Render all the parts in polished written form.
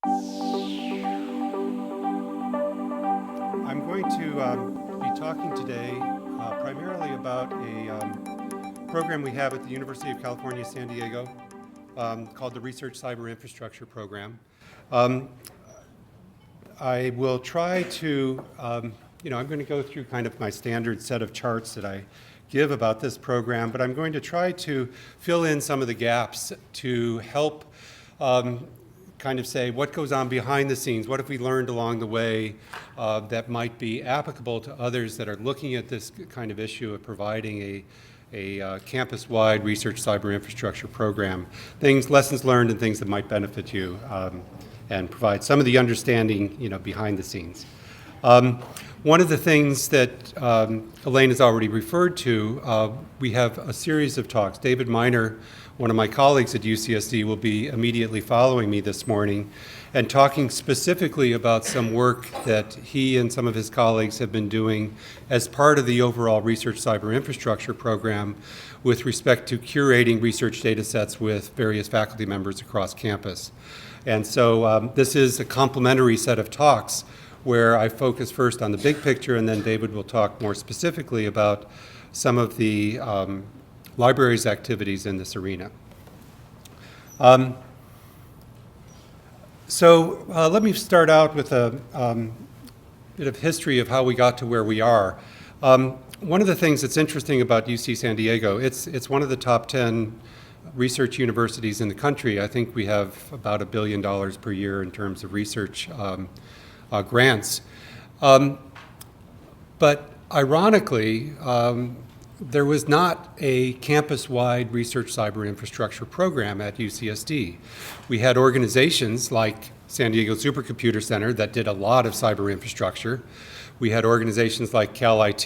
I'm going to be talking today primarily about a program we have at the University of California, San Diego, called the Research CyberInfrastructure program. I will try to, I'm going to go through kind of my standard set of charts that I give about this program, but I'm going to try to fill in some of the gaps to help kind of say what goes on behind the scenes, what have we learned along the way that might be applicable to others that are looking at this kind of issue of providing a campus-wide research cyber infrastructure program. Lessons learned and things that might benefit you and provide some of the understanding behind the scenes. One of the things that Elaine has already referred to, we have a series of talks. David Miner, one of my colleagues at UCSD, will be immediately following me this morning and talking specifically about some work that he and some of his colleagues have been doing as part of the overall Research Cyber Infrastructure program with respect to curating research data sets with various faculty members across campus. And so this is a complementary set of talks where I focus first on the big picture, and then David will talk more specifically about some of the library's activities in this arena. So let me start out with a bit of history of how we got to where we are. One of the things that's interesting about UC San Diego, it's one of the top 10 research universities in the country. I think we have about $1 billion per year in terms of research grants. But ironically, there was not a campus-wide research cyber infrastructure program at UCSD. We had organizations like San Diego Supercomputer Center that did a lot of cyber infrastructure. We had organizations like Cal IT.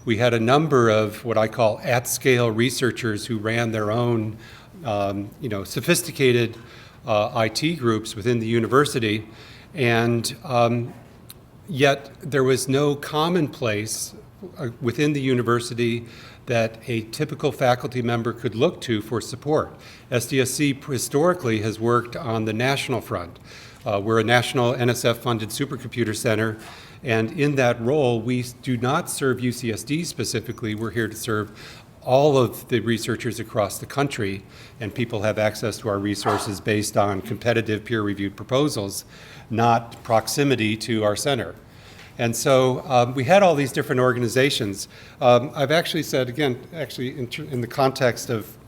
We had a number of what I call at-scale researchers who ran their own sophisticated IT groups within the university. And yet there was no common place within the university that a typical faculty member could look to for support. SDSC historically has worked on the national front. We're a national NSF-funded supercomputer center, and in that role, we do not serve UCSD specifically. We're here to serve all of the researchers across the country, and people have access to our resources based on competitive peer-reviewed proposals, not proximity to our center. And so we had all these different organizations. I've actually said, again, in the context of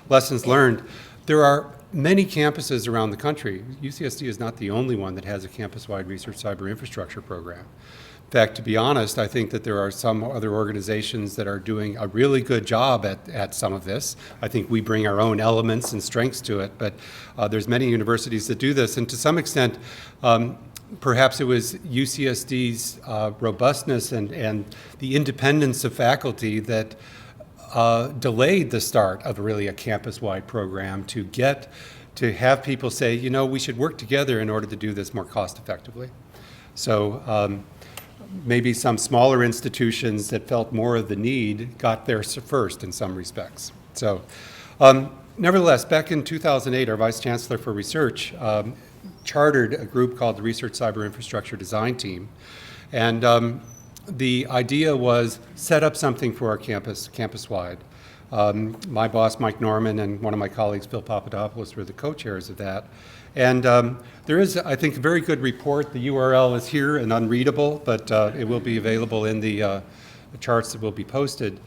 lessons learned, there are many campuses around the country. UCSD is not the only one that has a campus-wide research cyber infrastructure program. In fact, to be honest, I think that there are some other organizations that are doing a really good job at some of this. I think we bring our own elements and strengths to it, but there's many universities that do this, and to some extent, perhaps it was UCSD's robustness and the independence of faculty that delayed the start of really a campus-wide program to have people say, we should work together in order to do this more cost-effectively. So maybe some smaller institutions that felt more of the need got there first in some respects. So nevertheless, back in 2008, our Vice Chancellor for Research chartered a group called the Research Cyber Infrastructure Design Team. And the idea was set up something for our campus-wide. My boss, Mike Norman, and one of my colleagues, Phil Papadopoulos, were the co-chairs of that. And there is, I think, a very good report. The URL is here and unreadable, but it will be available in the charts that will be posted.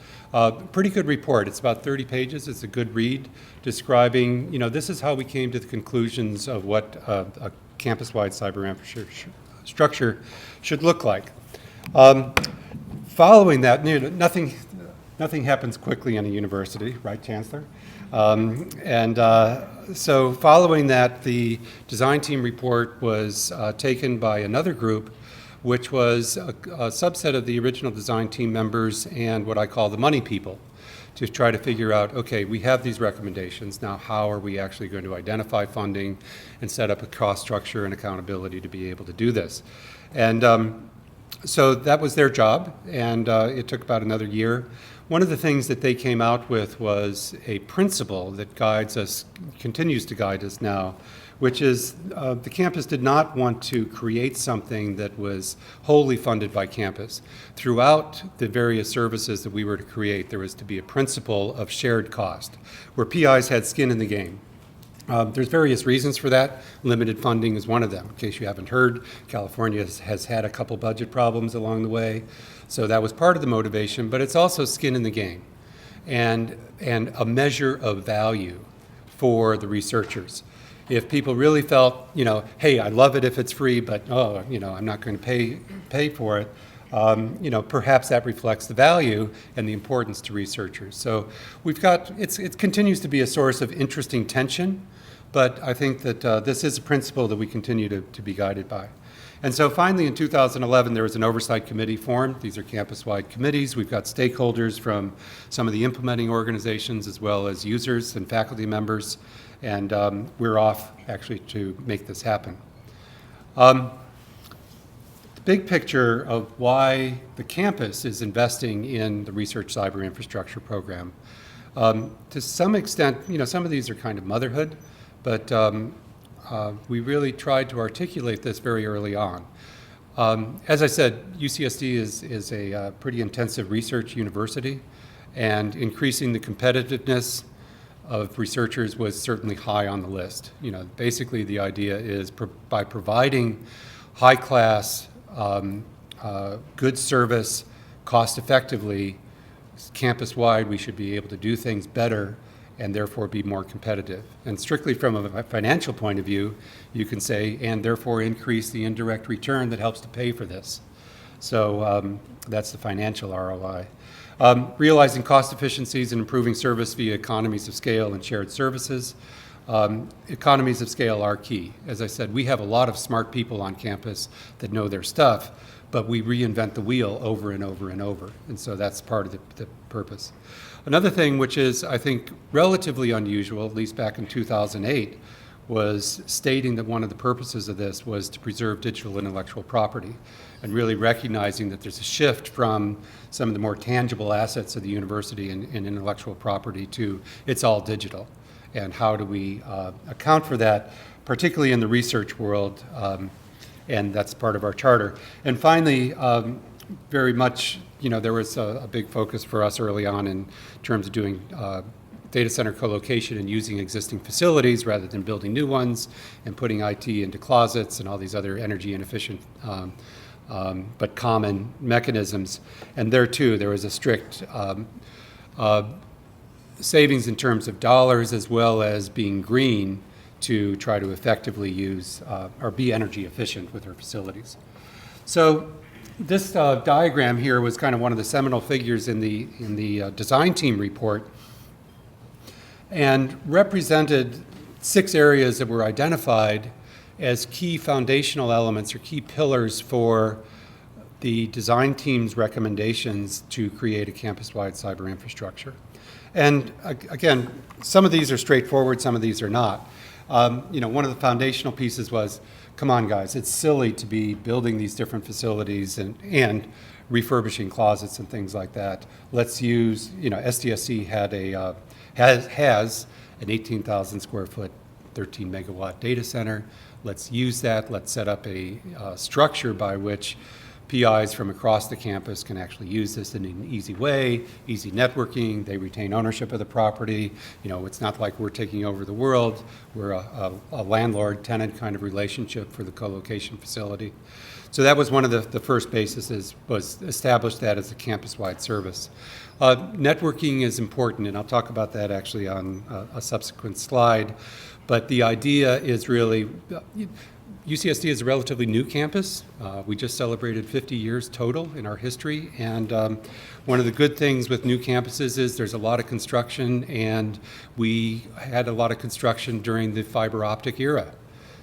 Pretty good report. It's about 30 pages. It's a good read describing, this is how we came to the conclusions of what a campus-wide cyber infrastructure should look like. Following that, nothing happens quickly in a university, right, Chancellor? So following that, the design team report was taken by another group, which was a subset of the original design team members and what I call the money people, to try to figure out, okay, we have these recommendations, now how are we actually going to identify funding and set up a cost structure and accountability to be able to do this? And so that was their job, and it took about another year. One of the things that they came out with was a principle that guides us, continues to guide us now, which is the campus did not want to create something that was wholly funded by campus. Throughout the various services that we were to create, there was to be a principle of shared cost, where PIs had skin in the game. There's various reasons for that. Limited funding is one of them. In case you haven't heard, California has had a couple budget problems along the way, so that was part of the motivation, but it's also skin in the game and a measure of value for the researchers. If people really felt, hey, I love it if it's free, but I'm not going to pay for it, perhaps that reflects the value and the importance to researchers. So it continues to be a source of interesting tension, but I think that this is a principle that we continue to be guided by. And so finally in 2011, there was an oversight committee formed. These are campus-wide committees. We've got stakeholders from some of the implementing organizations as well as users and faculty members. And we're off actually to make this happen. The big picture of why the campus is investing in the Research CyberInfrastructure program. To some extent, some of these are kind of motherhood, but we really tried to articulate this very early on. As I said, UCSD is a pretty intensive research university, and increasing the competitiveness of researchers was certainly high on the list. Basically the idea is by providing high-class, good service, cost-effectively, campus-wide, we should be able to do things better and therefore be more competitive. And strictly from a financial point of view, you can say, and therefore increase the indirect return that helps to pay for this. So that's the financial ROI. Realizing cost efficiencies and improving service via economies of scale and shared services. Economies of scale are key. As I said, we have a lot of smart people on campus that know their stuff, but we reinvent the wheel over and over and over. And so that's part of the purpose. Another thing which is, I think, relatively unusual, at least back in 2008, was stating that one of the purposes of this was to preserve digital intellectual property, and really recognizing that there's a shift from some of the more tangible assets of the university and intellectual property to it's all digital. And how do we account for that, particularly in the research world, and that's part of our charter. And finally, very much, there was a big focus for us early on in terms of doing data center co-location and using existing facilities rather than building new ones and putting IT into closets and all these other energy inefficient but common mechanisms. And there too, there was a strict savings in terms of dollars as well as being green to try to effectively use or be energy efficient with our facilities. So this diagram here was kind of one of the seminal figures in the design team report, and represented 6 areas that were identified as key foundational elements or key pillars for the design team's recommendations to create a campus-wide cyber infrastructure. And again, some of these are straightforward, some of these are not. One of the foundational pieces was, come on guys, it's silly to be building these different facilities and refurbishing closets and things like that. Let's use, SDSC had has an 18,000 square foot, 13 megawatt data center. Let's use that. Let's set up a structure by which PIs from across the campus can actually use this in an easy way, easy networking. They retain ownership of the property. It's not like we're taking over the world. We're a landlord-tenant kind of relationship for the co-location facility. So that was one of the first bases, was establish that as a campus-wide service. Networking is important, and I'll talk about that actually on a subsequent slide. But the idea is really, UCSD is a relatively new campus. We just celebrated 50 years total in our history, and one of the good things with new campuses is there's a lot of construction, and we had a lot of construction during the fiber optic era.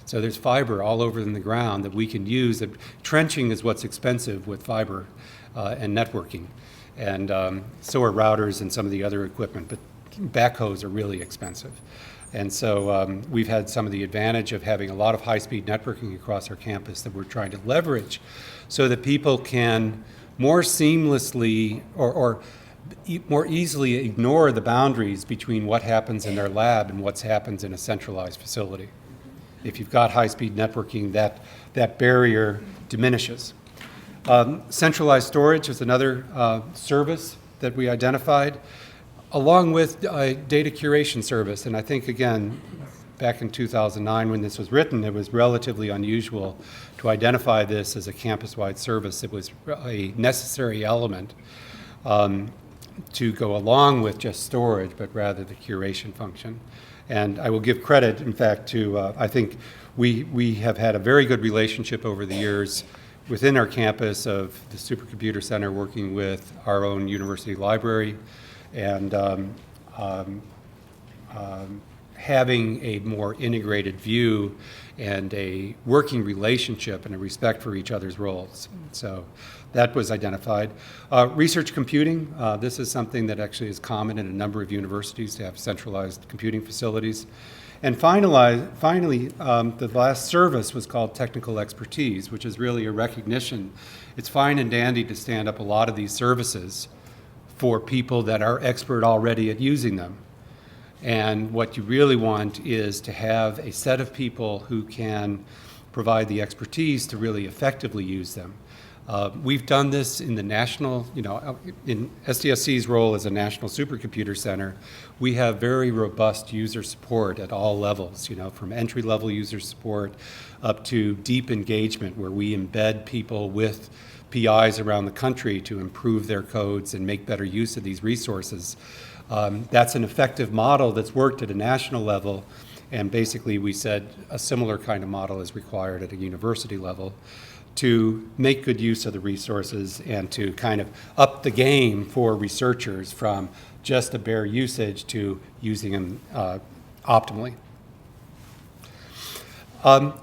So there's fiber all over in the ground that we can use. Trenching is what's expensive with fiber and networking, and so are routers and some of the other equipment, but backhoes are really expensive. And so we've had some of the advantage of having a lot of high-speed networking across our campus that we're trying to leverage so that people can more seamlessly or more easily ignore the boundaries between what happens in their lab and what happens in a centralized facility. if you've got high-speed networking, that barrier diminishes. Centralized storage is another service that we identified, along with a data curation service. And I think, again, back in 2009 when this was written, it was relatively unusual to identify this as a campus-wide service. It was a necessary element to go along with just storage, but rather the curation function. And I will give credit, in fact, to, I think we have had a very good relationship over the years within our campus of the Supercomputer Center working with our own university library and having a more integrated view and a working relationship and a respect for each other's roles. So that was identified. Research computing, this is something that actually is common in a number of universities to have centralized computing facilities. And finally, the last service was called technical expertise, which is really a recognition. It's fine and dandy to stand up a lot of these services for people that are expert already at using them. And what you really want is to have a set of people who can provide the expertise to really effectively use them. We've done this in the national, in SDSC's role as a national supercomputer center. We have very robust user support at all levels, from entry-level user support up to deep engagement, where we embed people with PIs around the country to improve their codes and make better use of these resources. That's an effective model that's worked at a national level, and basically we said a similar kind of model is required at a university level to make good use of the resources and to kind of up the game for researchers from just a bare usage to using them optimally.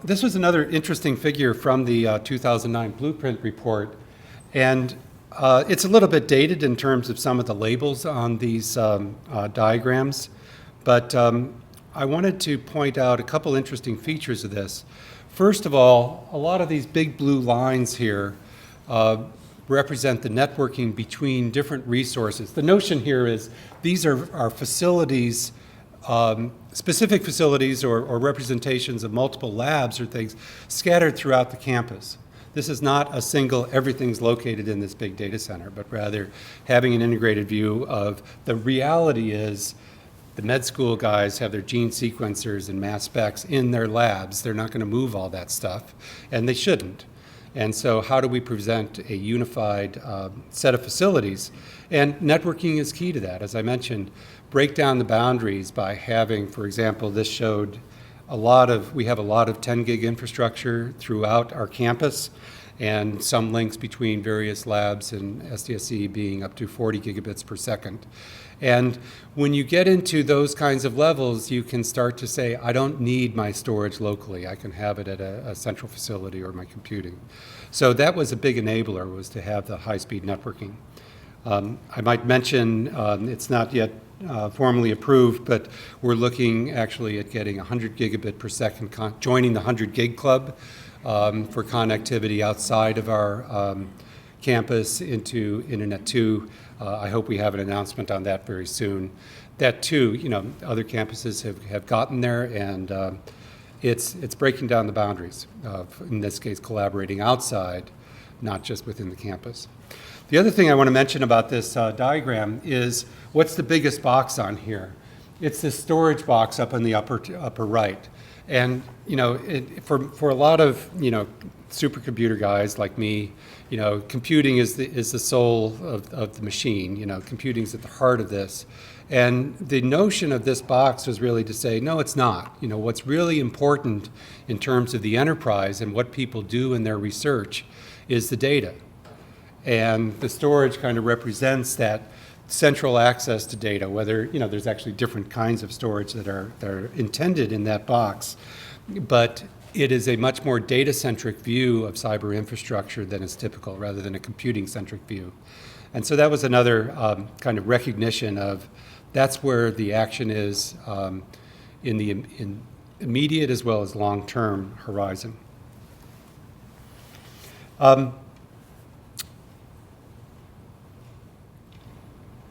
This was another interesting figure from the 2009 Blueprint report, and it's a little bit dated in terms of some of the labels on these diagrams, but I wanted to point out a couple interesting features of this. First of all, a lot of these big blue lines here represent the networking between different resources. The notion here is these are facilities, specific facilities or representations of multiple labs or things scattered throughout the campus. This is not a single, everything's located in this big data center, but rather having an integrated view of the reality is the med school guys have their gene sequencers and mass specs in their labs. They're not going to move all that stuff, and they shouldn't. And so how do we present a unified set of facilities? And networking is key to that. As I mentioned, break down the boundaries by having, for example, this showed we have a lot of 10 gig infrastructure throughout our campus, and some links between various labs and SDSC being up to 40 gigabits per second. And when you get into those kinds of levels, you can start to say, I don't need my storage locally. I can have it at a central facility or my computing. So that was a big enabler, was to have the high-speed networking. I might mention, it's not yet formally approved, but we're looking actually at getting 100 gigabit per second, joining the 100 gig club for connectivity outside of our campus into Internet 2. I hope we have an announcement on that very soon. That too, other campuses have gotten there, and it's breaking down the boundaries of, in this case, collaborating outside, not just within the campus. The other thing I want to mention about this diagram is what's the biggest box on here? It's this storage box up in the upper right. And for a lot of supercomputer guys like me, computing is the soul of the machine. Computing's at the heart of this. And the notion of this box was really to say, no, it's not. What's really important in terms of the enterprise and what people do in their research is the data. And the storage kind of represents that central access to data, whether, there's actually different kinds of storage that are intended in that box. But it is a much more data-centric view of cyber infrastructure than is typical, rather than a computing-centric view. And so that was another kind of recognition of that's where the action is in the immediate as well as long-term horizon.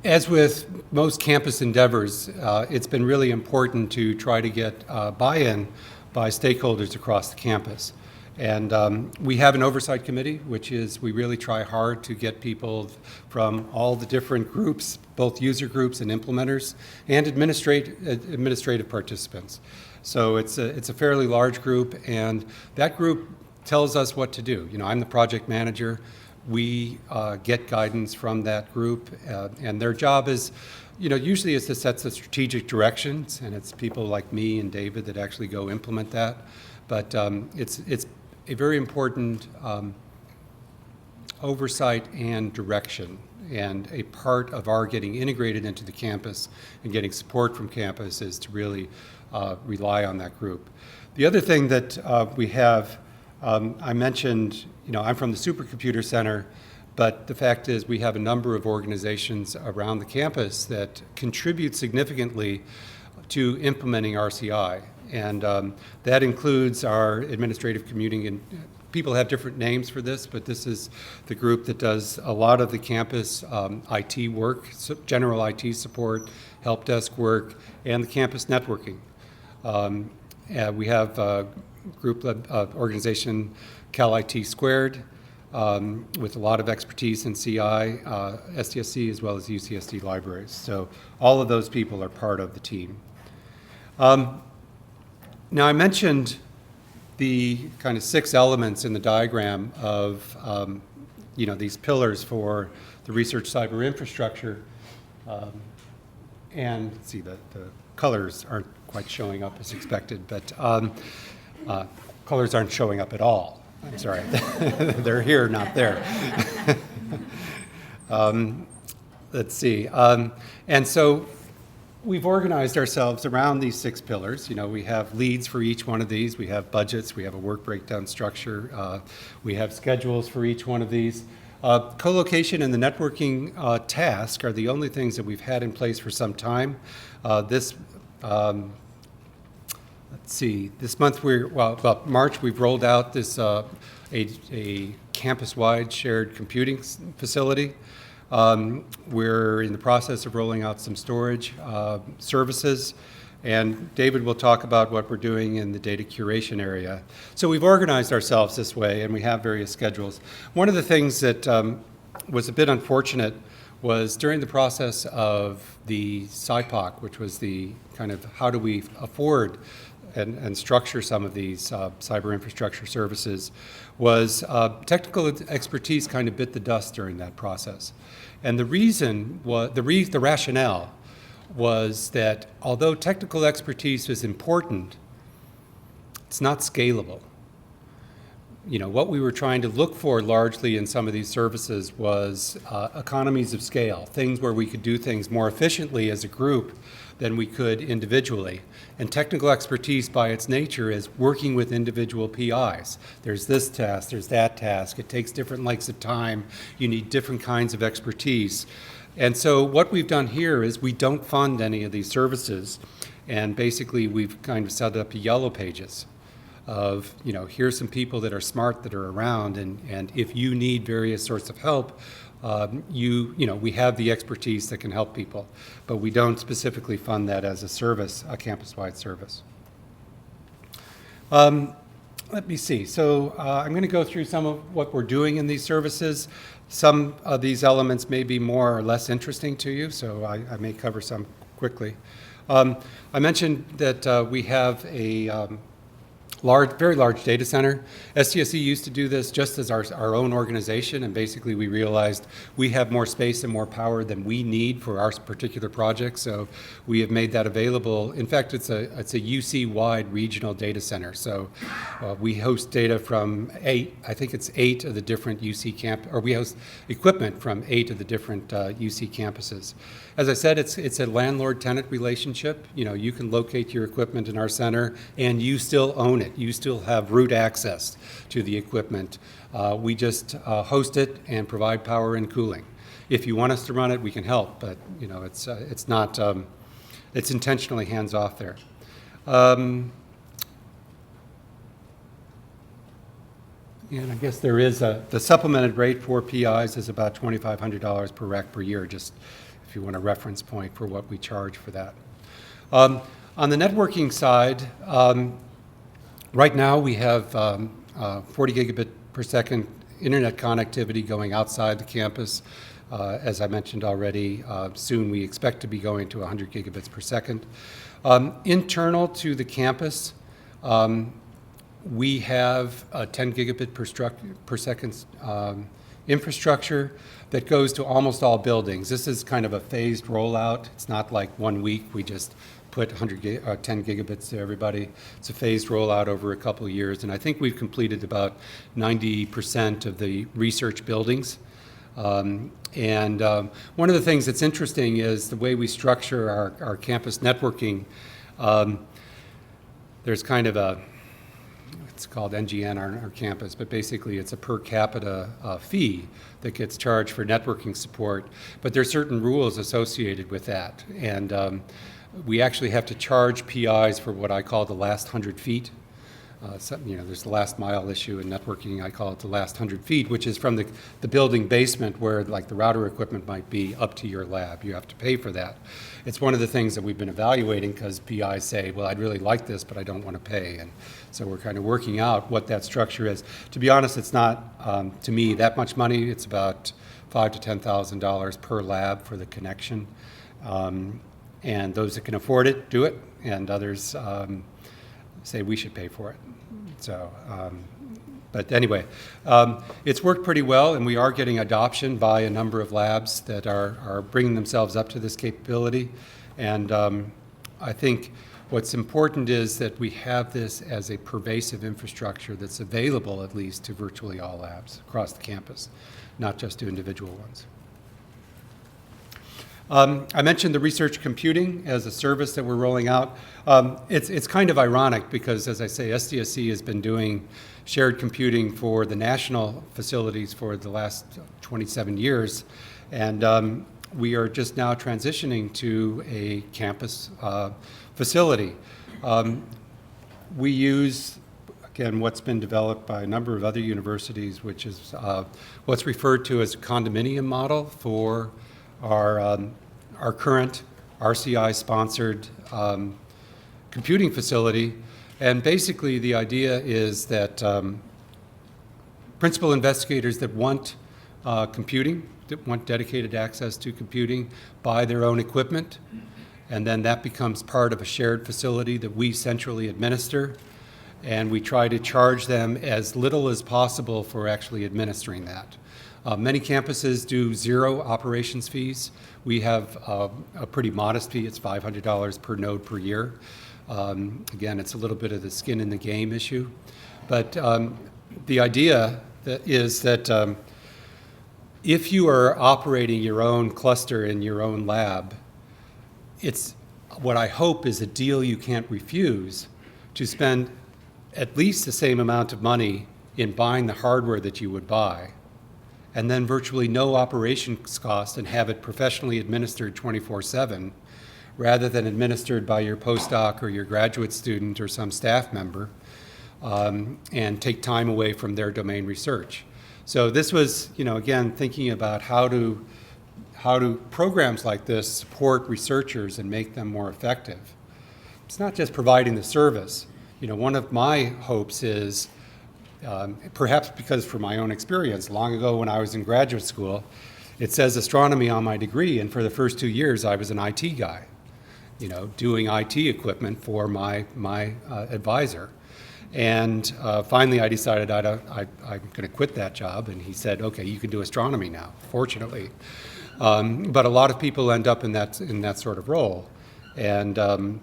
As with most campus endeavors, it's been really important to try to get buy-in by stakeholders across the campus. And we have an oversight committee, which is we really try hard to get people from all the different groups, both user groups and implementers, and administrative participants. So it's a fairly large group, and that group tells us what to do. You know, I'm the project manager. We get guidance from that group, and their job is, you know, usually is to set the strategic directions, and it's people like me and David that actually go implement that. But it's a very important oversight and direction, and a part of our getting integrated into the campus and getting support from campus is to really rely on that group. The other thing that we have, I mentioned, you know, I'm from the Supercomputer Center, but the fact is we have a number of organizations around the campus that contribute significantly to implementing RCI. And that includes our administrative commuting, and people have different names for this, but this is the group that does a lot of the campus IT work, so general IT support, help desk work, and the campus networking. We have a group organization, Cal IT Squared, with a lot of expertise in CI, SDSC, as well as UCSD libraries. So all of those people are part of the team. Now, I mentioned the kind of 6 elements in the diagram of, you know, these pillars for the research CyberInfrastructure. And let's see, the colors aren't quite showing up as expected, but colors aren't showing up at all. I'm sorry. They're here, not there. Let's see. And so we've organized ourselves around these 6 pillars. You know, we have leads for each one of these. We have budgets. We have a work breakdown structure. We have schedules for each one of these. Co-location and the networking task are the only things that we've had in place for some time. Let's see, this month March, we've rolled out this a campus-wide shared computing facility. We're in the process of rolling out some storage services, and David will talk about what we're doing in the data curation area. So we've organized ourselves this way, and we have various schedules. One of the things that was a bit unfortunate was during the process of the SIPOC, which was the kind of how do we afford and structure some of these cyber infrastructure services, was technical expertise kind of bit the dust during that process. And the reason was, the rationale was that although technical expertise is important, it's not scalable. You know, what we were trying to look for largely in some of these services was economies of scale, things where we could do things more efficiently as a group than we could individually. And technical expertise by its nature is working with individual PIs. There's this task, there's that task. It takes different lengths of time. You need different kinds of expertise. And so what we've done here is we don't fund any of these services. And basically we've kind of set up yellow pages of, you know, here's some people that are smart that are around, and if you need various sorts of help, you know, we have the expertise that can help people, but we don't specifically fund that as a service, a campus-wide service. Let me see. So I'm going to go through some of what we're doing in these services. Some of these elements may be more or less interesting to you, so I may cover some quickly. I mentioned that we have a very large data center. SDSC used to do this just as our own organization, and basically we realized we have more space and more power than we need for our particular project, so we have made that available. In fact, it's a UC-wide regional data center, so we host data from eight of the different UC or we host equipment from 8 of the different UC campuses. As I said, it's a landlord-tenant relationship. You know, you can locate your equipment in our center, and you still own it. You still have root access to the equipment. We just host it and provide power and cooling. If you want us to run it, we can help, but you know, it's not. It's intentionally hands-off there. And I guess there is the supplemented rate for PIs is about $2,500 per rack per year, just if you want a reference point for what we charge for that. On the networking side, Right now, we have 40 gigabit per second internet connectivity going outside the campus. As I mentioned already, soon we expect to be going to 100 gigabits per second. Internal to the campus, we have a 10 gigabit per second infrastructure that goes to almost all buildings. This is kind of a phased rollout. It's not like 1 week we just put 10 gigabits to everybody. It's a phased rollout over a couple of years, and I think we've completed about 90% of the research buildings. One of the things that's interesting is the way we structure our campus networking. There's kind of it's called NGN on our campus, but basically it's a per capita fee that gets charged for networking support. But there's certain rules associated with that. And we actually have to charge PIs for what I call the last 100 feet. There's the last mile issue in networking. I call it the last 100 feet, which is from the building basement where like the router equipment might be up to your lab. You have to pay for that. It's one of the things that we've been evaluating because PIs say, well, I'd really like this, but I don't want to pay. And so we're kind of working out what that structure is. To be honest, it's not, to me, that much money. It's about $5,000 to $10,000 per lab for the connection. And those that can afford it, do it. And others say we should pay for it. So, but anyway, it's worked pretty well, and we are getting adoption by a number of labs that are bringing themselves up to this capability. And I think what's important is that we have this as a pervasive infrastructure that's available at least to virtually all labs across the campus, not just to individual ones. I mentioned the research computing as a service that we're rolling out. It's kind of ironic because, as I say, SDSC has been doing shared computing for the national facilities for the last 27 years, and we are just now transitioning to a campus facility. We use, again, what's been developed by a number of other universities, which is what's referred to as a condominium model for our current RCI-sponsored computing facility. And basically the idea is that principal investigators that want computing, that want dedicated access to computing, buy their own equipment, and then that becomes part of a shared facility that we centrally administer, and we try to charge them as little as possible for actually administering that. Many campuses do zero operations fees. We have a pretty modest fee. It's $500 per node per year. Again, it's a little bit of the skin in the game issue. But the idea is that if you are operating your own cluster in your own lab, it's what I hope is a deal you can't refuse to spend at least the same amount of money in buying the hardware that you would buy, and then virtually no operations cost, and have it professionally administered 24/7, rather than administered by your postdoc or your graduate student or some staff member, and take time away from their domain research. So this was, again, thinking about how do programs like this support researchers and make them more effective. It's not just providing the service. One of my hopes is, perhaps because from my own experience, long ago when I was in graduate school, it says astronomy on my degree, and for the first 2 years I was an IT guy, doing IT equipment for my advisor. And finally I decided I'm going to quit that job, and he said, okay, you can do astronomy now, fortunately. But a lot of people end up in that sort of role. And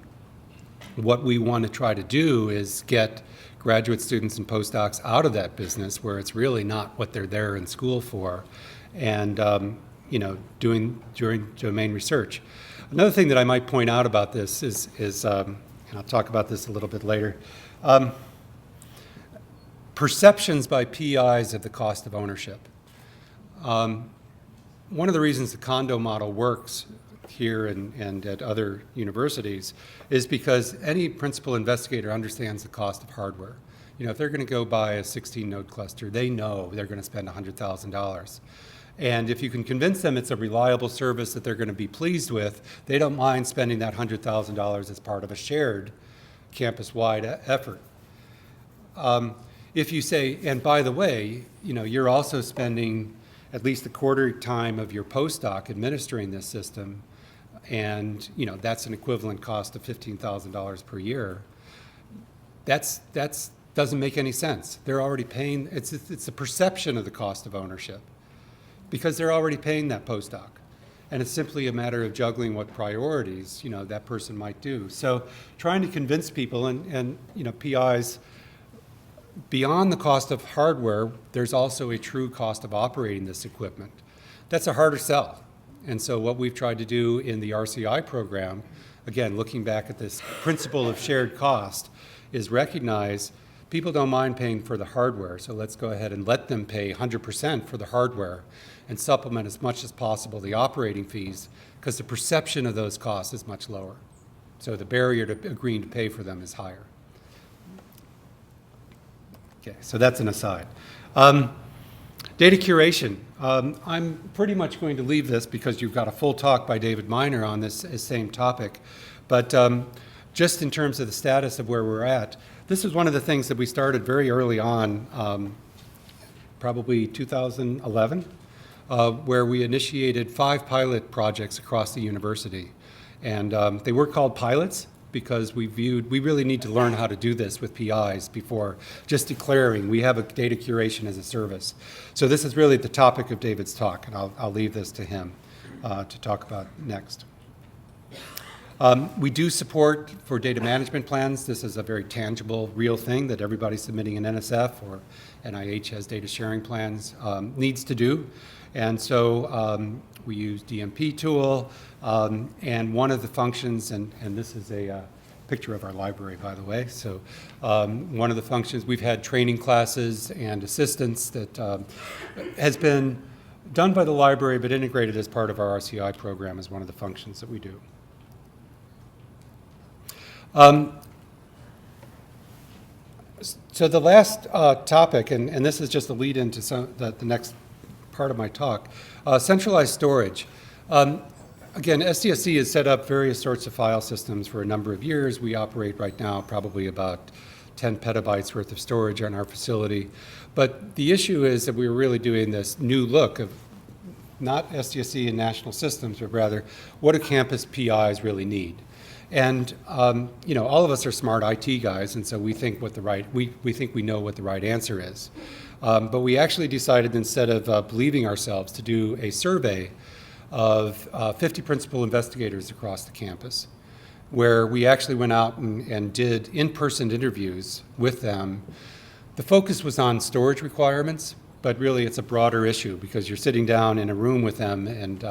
what we want to try to do is get graduate students and postdocs out of that business where it's really not what they're there in school for, and doing domain research. Another thing that I might point out about this is and I'll talk about this a little bit later, perceptions by PIs of the cost of ownership. One of the reasons the Condo Model works here and at other universities is because any principal investigator understands the cost of hardware. If they're going to go buy a 16-node cluster, they know they're going to spend $100,000. And if you can convince them it's a reliable service that they're going to be pleased with, they don't mind spending that $100,000 as part of a shared campus-wide effort. if you say, and by the way, you're also spending at least a quarter time of your postdoc administering this system, and that's an equivalent cost of $15,000 per year. That's doesn't make any sense. They're already paying. It's the perception of the cost of ownership, because they're already paying that postdoc, and it's simply a matter of juggling what priorities that person might do. So trying to convince people and PIs, beyond the cost of hardware, there's also a true cost of operating this equipment. That's a harder sell. And so what we've tried to do in the RCI program, again, looking back at this principle of shared cost, is recognize people don't mind paying for the hardware, so let's go ahead and let them pay 100% for the hardware and supplement as much as possible the operating fees, because the perception of those costs is much lower. So the barrier to agreeing to pay for them is higher. Okay, so that's an aside. Data curation. I'm pretty much going to leave this because you've got a full talk by David Miner on this same topic. But just in terms of the status of where we're at, this is one of the things that we started very early on, probably 2011, where we initiated 5 pilot projects across the university. And they were called pilots because we really need to learn how to do this with PIs before just declaring we have a data curation as a service. So this is really the topic of David's talk, and I'll leave this to him to talk about next. We do support for data management plans. This is a very tangible, real thing that everybody submitting an NSF or NIH has data sharing plans needs to do. And so we use DMP tool, and one of the functions, and this is a picture of our library, by the way. So one of the functions, we've had training classes and assistance that has been done by the library, but integrated as part of our RCI program as one of the functions that we do. So the last topic, and this is just a lead into the next part of my talk, centralized storage. Again, SDSC has set up various sorts of file systems for a number of years. We operate right now probably about 10 petabytes worth of storage on our facility. But the issue is that we were really doing this new look of not SDSC and national systems, but rather what do campus PIs really need? And all of us are smart IT guys, and so we think we think we know what the right answer is. But we actually decided, instead of believing ourselves, to do a survey of 50 principal investigators across the campus, where we actually went out and did in-person interviews with them. The focus was on storage requirements, but really it's a broader issue because you're sitting down in a room with them, and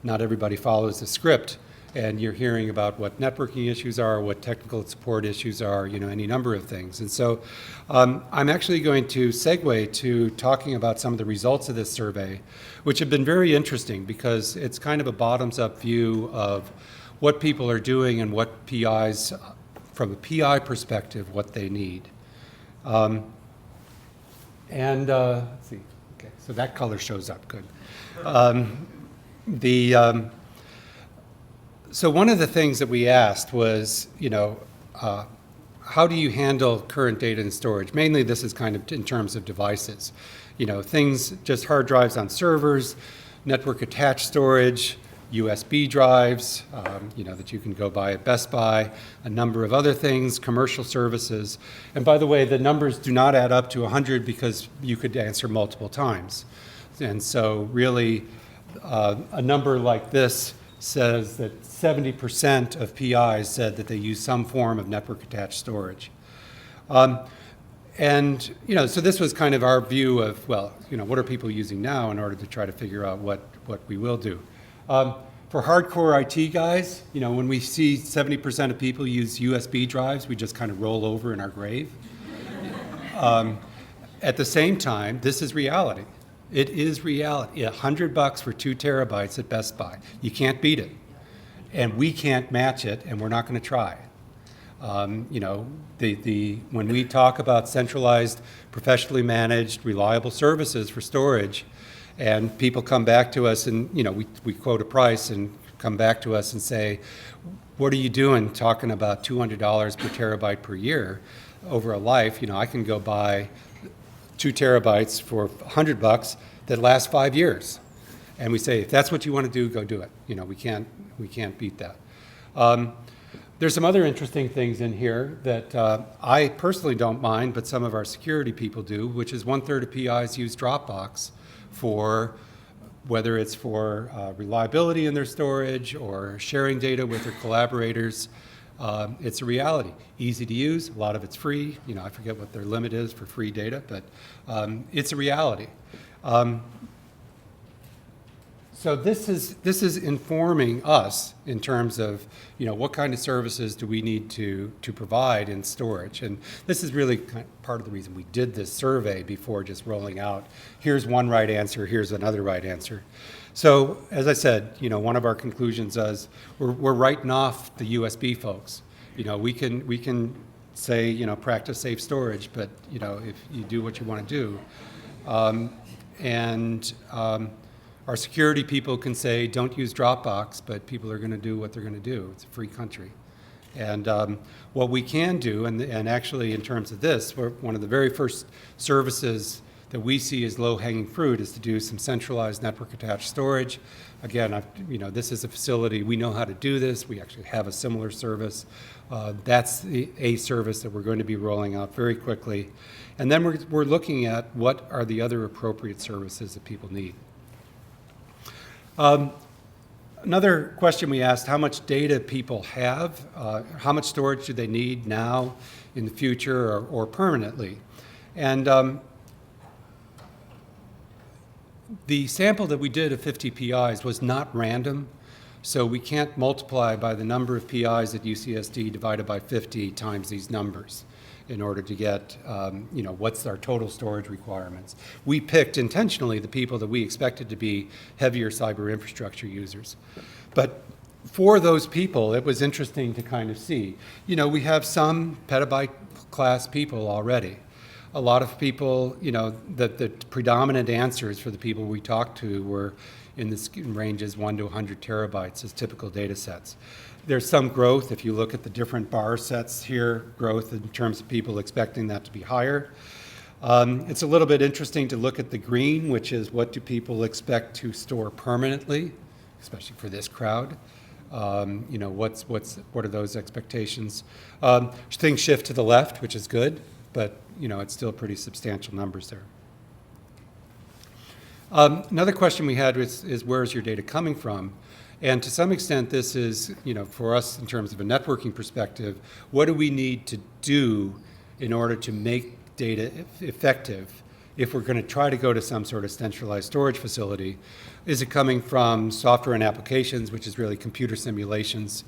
not everybody follows the script. And you're hearing about what networking issues are, what technical support issues are, any number of things. And so I'm actually going to segue to talking about some of the results of this survey, which have been very interesting because it's kind of a bottoms-up view of what people are doing and what PIs, from a PI perspective, what they need. Let's see, okay, so that color shows up, good. So one of the things that we asked was, how do you handle current data and storage? Mainly this is kind of in terms of devices. Things, just hard drives on servers, network attached storage, USB drives, that you can go buy at Best Buy, a number of other things, commercial services. And by the way, the numbers do not add up to 100 because you could answer multiple times. And so really, a number like this says that 70% of PIs said that they use some form of network attached storage. So this was kind of our view of, what are people using now in order to try to figure out what we will do. For hardcore IT guys, when we see 70% of people use USB drives, we just kind of roll over in our grave. At the same time, this is reality. It is reality. $100 for 2 terabytes at Best Buy. You can't beat it. And we can't match it, and we're not going to try. When we talk about centralized, professionally managed, reliable services for storage, and people come back to us and, we quote a price and come back to us and say, what are you doing talking about $200 per terabyte per year? over a life, I can go buy 2 terabytes for $100 that last 5 years. And we say, if that's what you want to do, go do it. We can't beat that. There's some other interesting things in here that I personally don't mind, but some of our security people do, which is 1/3 of PIs use Dropbox for whether it's for reliability in their storage or sharing data with their collaborators. It's a reality. Easy to use. A lot of it's free. I forget what their limit is for free data, but it's a reality. So this is informing us in terms of what kind of services do we need to provide in storage, and this is really part of the reason we did this survey before just rolling out. Here's one right answer. Here's another right answer. So as I said, one of our conclusions is we're writing off the USB folks. We can say practice safe storage, but if you do what you want to do, our security people can say, don't use Dropbox, but people are going to do what they're going to do. It's a free country. And what we can do, and actually in terms of this, one of the very first services that we see as low-hanging fruit is to do some centralized network-attached storage. Again, this is a facility. We know how to do this. We actually have a similar service. That's a service that we're going to be rolling out very quickly. And then we're looking at what are the other appropriate services that people need. Another question we asked, how much data people have, how much storage do they need now, in the future, or permanently? And the sample that we did of 50 PIs was not random, so we can't multiply by the number of PIs at UCSD divided by 50 times these numbers in order to get, what's our total storage requirements. We picked intentionally the people that we expected to be heavier cyber infrastructure users. But for those people, it was interesting to kind of see. We have some petabyte class people already. A lot of people, the predominant answers for the people we talked to were in the ranges 1 to 100 terabytes as typical data sets. There's some growth, if you look at the different bar sets here, growth in terms of people expecting that to be higher. It's a little bit interesting to look at the green, which is what do people expect to store permanently, especially for this crowd. What are those expectations? Things shift to the left, which is good, but it's still pretty substantial numbers there. Another question we had is where's your data coming from? And to some extent, this is, for us in terms of a networking perspective, what do we need to do in order to make data effective if we're going to try to go to some sort of centralized storage facility? Is it coming from software and applications, which is really computer simulations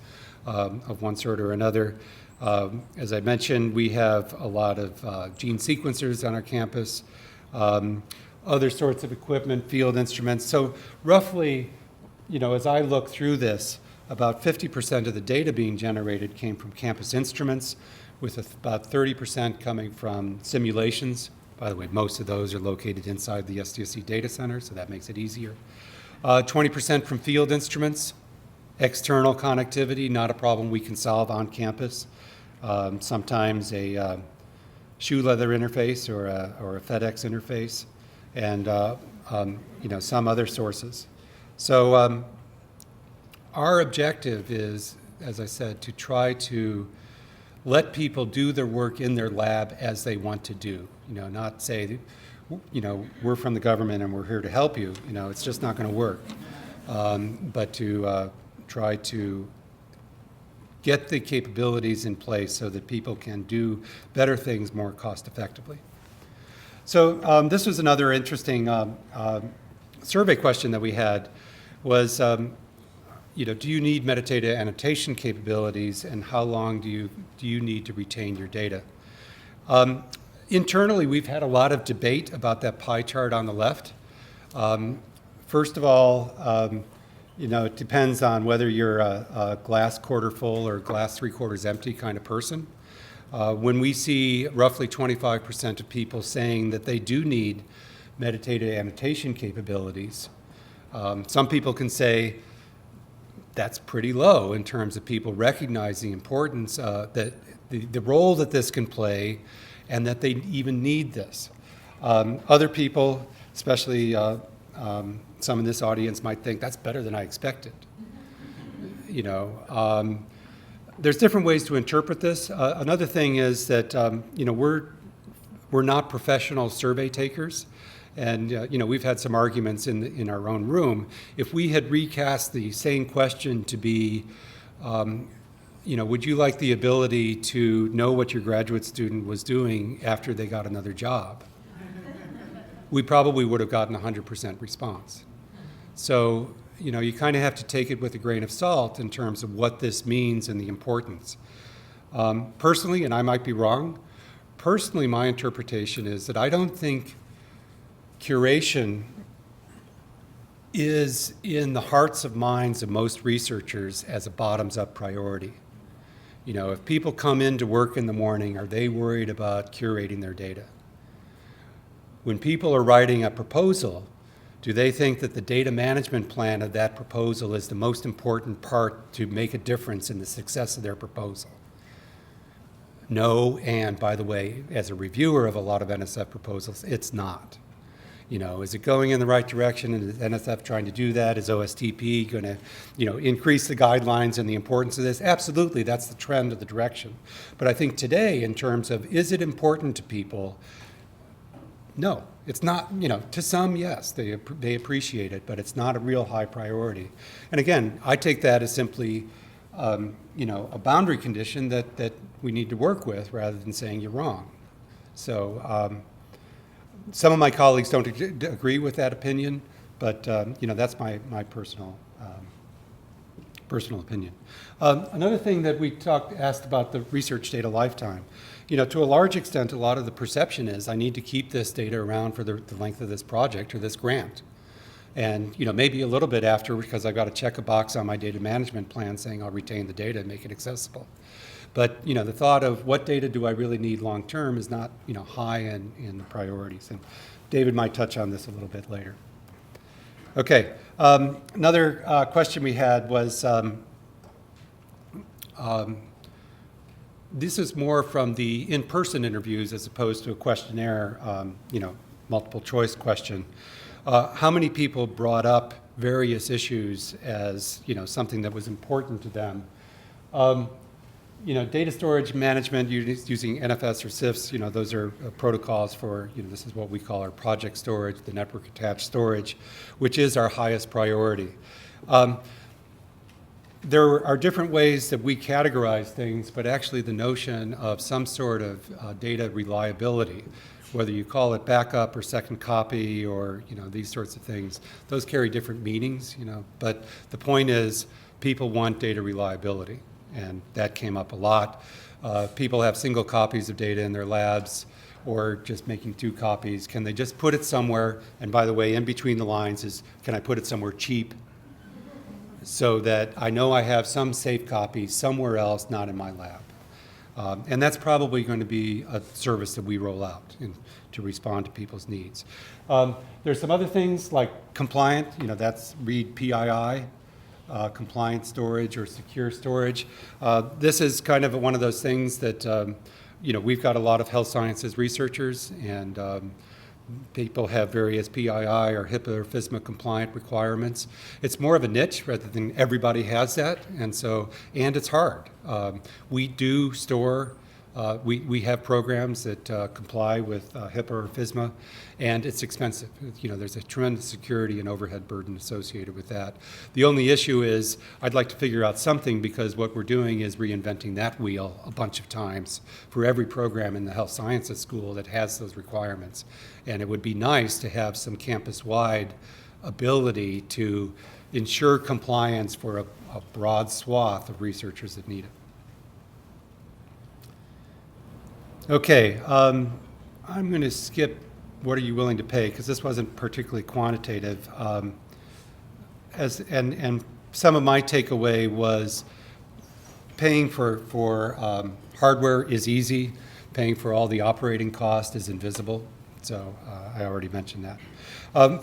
of one sort or another? As I mentioned, we have a lot of gene sequencers on our campus, other sorts of equipment, field instruments. So roughly, as I look through this, about 50% of the data being generated came from campus instruments, with about 30% coming from simulations. By the way, most of those are located inside the SDSC data center, so that makes it easier. 20% from field instruments. External connectivity, not a problem we can solve on campus. Sometimes a shoe leather interface or a FedEx interface, and some other sources. So our objective is, as I said, to try to let people do their work in their lab as they want to do. Not say, we're from the government and we're here to help you. It's just not going to work. But to try to get the capabilities in place so that people can do better things more cost effectively. So this was another interesting survey question that we had was, do you need metadata annotation capabilities, and how long do you need to retain your data? Internally, we've had a lot of debate about that pie chart on the left. First of all, it depends on whether you're a glass quarter full or glass 3/4 empty kind of person. When we see roughly 25% of people saying that they do need metadata annotation capabilities, some people can say that's pretty low in terms of people recognizing the importance that the role that this can play, and that they even need this. Other people, especially some in this audience, might think that's better than I expected. You know, there's different ways to interpret this. Another thing is that you know, we're not professional survey takers. And you know, we've had some arguments in our own room. If we had recast the same question to be, you know, would you like the ability to know what your graduate student was doing after they got another job? We probably would have gotten 100% response. So, you know, you kind of have to take it with a grain of salt in terms of what this means and the importance. Personally, and I might be wrong, personally my interpretation is that I don't think curation is in the hearts of minds of most researchers as a bottoms-up priority. You know, if people come in to work in the morning, are they worried about curating their data? When people are writing a proposal, do they think that the data management plan of that proposal is the most important part to make a difference in the success of their proposal? No, and by the way, as a reviewer of a lot of NSF proposals, it's not. You know, is it going in the right direction, and is NSF trying to do that? Is OSTP going to, you know, increase the guidelines and the importance of this? Absolutely, that's the trend of the direction. But I think today, in terms of, is it important to people? No, it's not. You know, to some, yes, they appreciate it, but it's not a real high priority. And again, I take that as simply, you know, a boundary condition that we need to work with, rather than saying you're wrong. So some of my colleagues don't agree with that opinion, but you know, that's my personal opinion. Another thing that we asked about the research data lifetime. You know, to a large extent, a lot of the perception is I need to keep this data around for the length of this project or this grant. And, you know, maybe a little bit after, because I've got to check a box on my data management plan saying I'll retain the data and make it accessible. But, you know, the thought of what data do I really need long term is not, you know, high in the priorities. And David might touch on this a little bit later. Okay, another question we had was, this is more from the in-person interviews as opposed to a questionnaire, you know, multiple choice question. How many people brought up various issues as, you know, something that was important to them? You know, data storage management using NFS or CIFS, you know, those are protocols for, you know, this is what we call our project storage, the network attached storage, which is our highest priority. There are different ways that we categorize things, but actually the notion of some sort of data reliability, whether you call it backup or second copy or, you know, these sorts of things, those carry different meanings, you know, but the point is people want data reliability, and that came up a lot. People have single copies of data in their labs or just making 2 copies. Can they just put it somewhere? And by the way, in between the lines is, can I put it somewhere cheap so that I know I have some safe copy somewhere else, not in my lab? And that's probably going to be a service that we roll out to respond to people's needs. There's some other things like compliant, you know, that's read PII, compliant storage or secure storage. This is kind of one of those things that, you know, we've got a lot of health sciences researchers, and people have various PII or HIPAA or FSMA compliant requirements. It's more of a niche rather than everybody has that, and it's hard. We do store, we have programs that comply with HIPAA or FSMA, and it's expensive. You know, there's a tremendous security and overhead burden associated with that. The only issue is I'd like to figure out something, because what we're doing is reinventing that wheel a bunch of times for every program in the health sciences school that has those requirements. And it would be nice to have some campus-wide ability to ensure compliance for a broad swath of researchers that need it. Okay, I'm going to skip what are you willing to pay, because this wasn't particularly quantitative. And some of my takeaway was paying for hardware is easy, paying for all the operating cost is invisible. So I already mentioned that.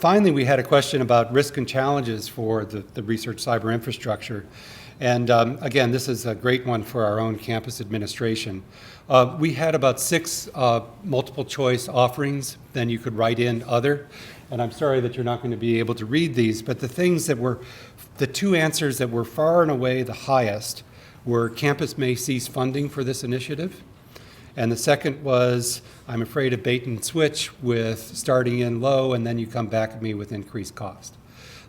Finally, we had a question about risk and challenges for the research cyber infrastructure. And again, this is a great one for our own campus administration. We had about 6 multiple choice offerings. Then you could write in other. And I'm sorry that you're not going to be able to read these, but the 2 answers that were far and away the highest were campus may cease funding for this initiative. And the second was, I'm afraid of bait and switch with starting in low and then you come back at me with increased cost.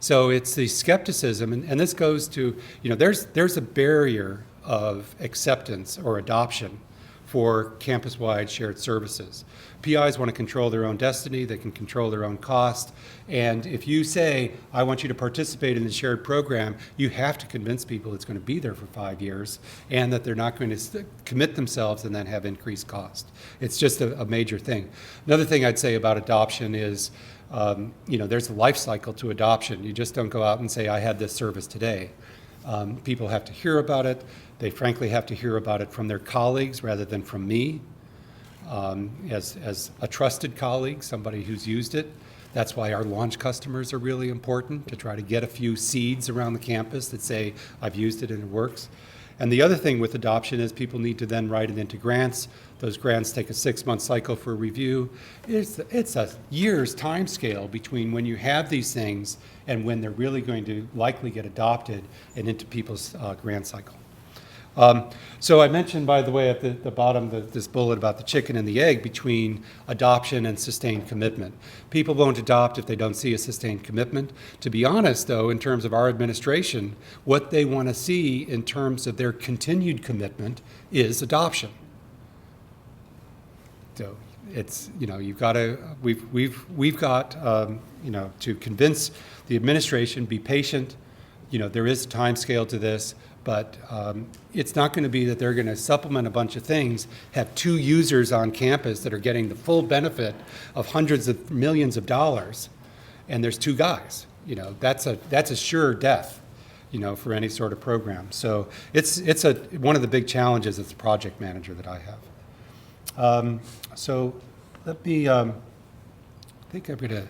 So it's the skepticism, and this goes to, there's a barrier of acceptance or adoption for campus-wide shared services. PIs want to control their own destiny, they can control their own cost, and if you say, I want you to participate in the shared program, you have to convince people it's going to be there for 5 years and that they're not going to commit themselves and then have increased cost. It's just a major thing. Another thing I'd say about adoption is, there's a life cycle to adoption. You just don't go out and say, I had this service today. People have to hear about it. They frankly have to hear about it from their colleagues rather than from me. As a trusted colleague, somebody who's used it. That's why our launch customers are really important, to try to get a few seeds around the campus that say, I've used it and it works. And the other thing with adoption is people need to then write it into grants. Those grants take a 6-month cycle for review. It's a year's time scale between when you have these things and when they're really going to likely get adopted and into people's grant cycle. So I mentioned, by the way, at the bottom, this bullet about the chicken and the egg between adoption and sustained commitment. People won't adopt if they don't see a sustained commitment. To be honest, though, in terms of our administration, what they want to see in terms of their continued commitment is adoption. So it's, you've got to, we've got, to convince the administration, be patient. There is a time scale to this. But it's not going to be that they're going to supplement a bunch of things, have 2 users on campus that are getting the full benefit of hundreds of millions of dollars, and there's 2 guys. That's a sure death, for any sort of program. So it's one of the big challenges as a project manager that I have. So let me, I think I'm going to,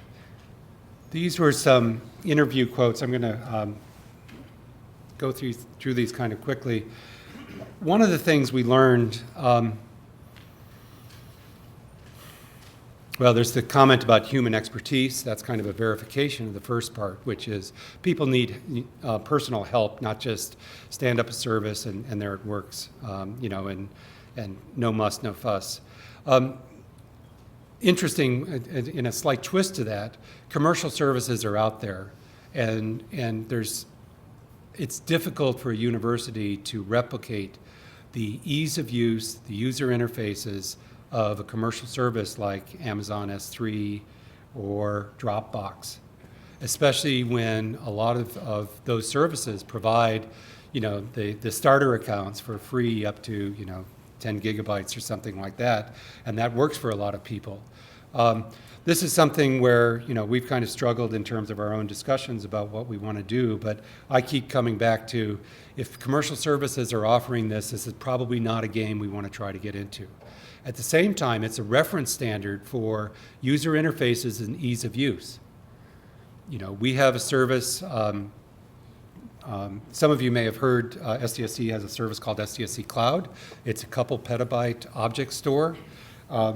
these were some interview quotes. I'm going to go through these kind of quickly. One of the things we learned, there's the comment about human expertise. That's kind of a verification of the first part, which is people need personal help, not just stand up a service and there it works, and no muss, no fuss. Interesting, in a slight twist to that, commercial services are out there, and it's difficult for a university to replicate the ease of use, the user interfaces of a commercial service like Amazon S3 or Dropbox, especially when a lot of those services provide, the starter accounts for free up to, 10 gigabytes or something like that, and that works for a lot of people. This is something where, we've kind of struggled in terms of our own discussions about what we want to do, but I keep coming back to, if commercial services are offering this is probably not a game we want to try to get into. At the same time, it's a reference standard for user interfaces and ease of use. We have a service, some of you may have heard SDSC has a service called SDSC Cloud. It's a couple petabyte object store.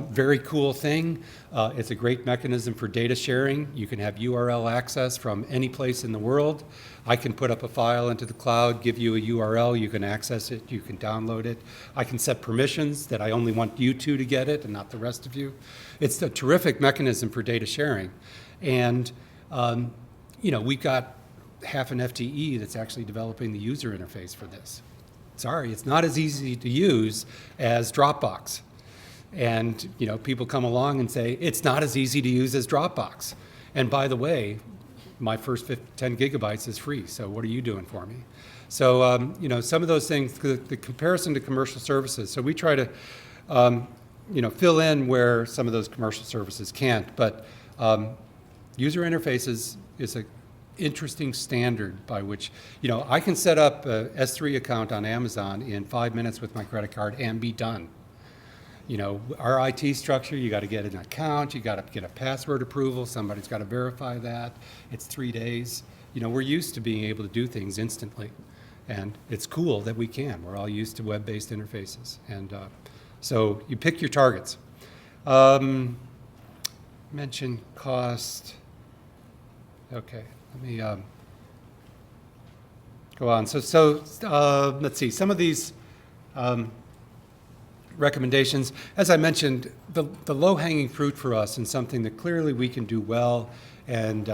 Very cool thing. It's a great mechanism for data sharing. You can have URL access from any place in the world. I can put up a file into the cloud, give you a URL, you can access it, you can download it. I can set permissions that I only want you 2 to get it and not the rest of you. It's a terrific mechanism for data sharing. And, we've got half an FTE that's actually developing the user interface for this. Sorry, it's not as easy to use as Dropbox. And people come along and say, it's not as easy to use as Dropbox. And by the way, my first 10 gigabytes is free, so what are you doing for me? So, some of those things, the comparison to commercial services, so we try to, fill in where some of those commercial services can't, but user interfaces is an interesting standard by which, I can set up a S3 account on Amazon in 5 minutes with my credit card and be done. Our IT structure, you got to get an account, you got to get a password approval, somebody's got to verify that. It's 3 days. We're used to being able to do things instantly. And it's cool that we can. We're all used to web-based interfaces. And so you pick your targets. Mention cost. Okay, let me go on. So let's see, some of these recommendations, as I mentioned, the low-hanging fruit for us and something that clearly we can do well and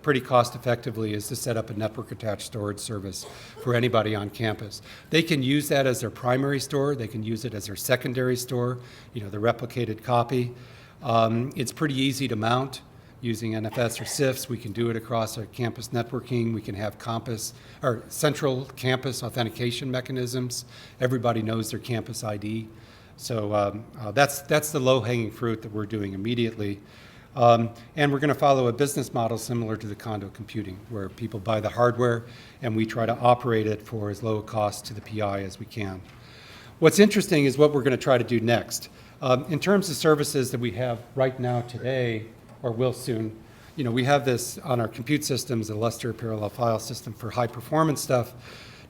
pretty cost effectively is to set up a network attached storage service for anybody on campus. They can use that as their primary store, they can use it as their secondary store, the replicated copy. It's pretty easy to mount using NFS or CIFS. We can do it across our campus networking. We can have central campus authentication mechanisms. Everybody knows their campus ID. So that's the low-hanging fruit that we're doing immediately. And we're going to follow a business model similar to the condo computing, where people buy the hardware and we try to operate it for as low a cost to the PI as we can. What's interesting is what we're going to try to do next. In terms of services that we have right now today, or will soon, we have this on our compute systems, a Lustre parallel file system for high performance stuff,